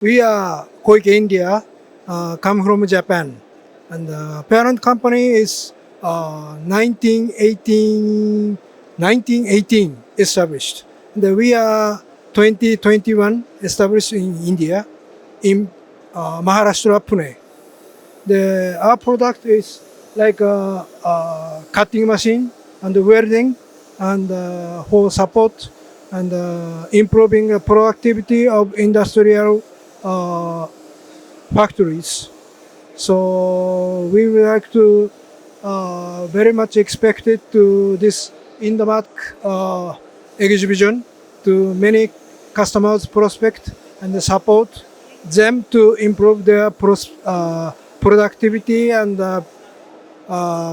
We are Koike India, come from Japan, and the parent company is 1918 established. We are 2021 established in India, in Maharashtra, Pune. Our product is like a cutting machine and welding and for support and improving the productivity of industrial uh, factories. So we would like to very much expected to this Indomach exhibition to many customers prospect and support them to improve their productivity and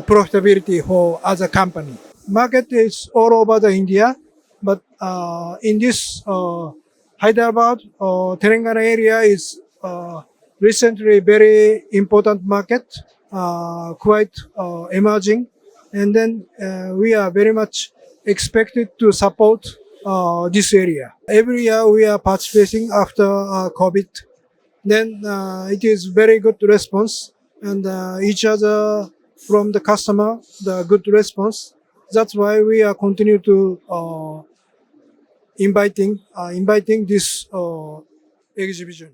profitability for as a company. Market is all over the India, but in this Hyderabad Telangana area is recently very important market, quite emerging, and then we are very much expected to support this area. Every year we are participating after COVID. Then it is very good response and each other from the customer the good response. That's why we are continue to inviting this exhibition.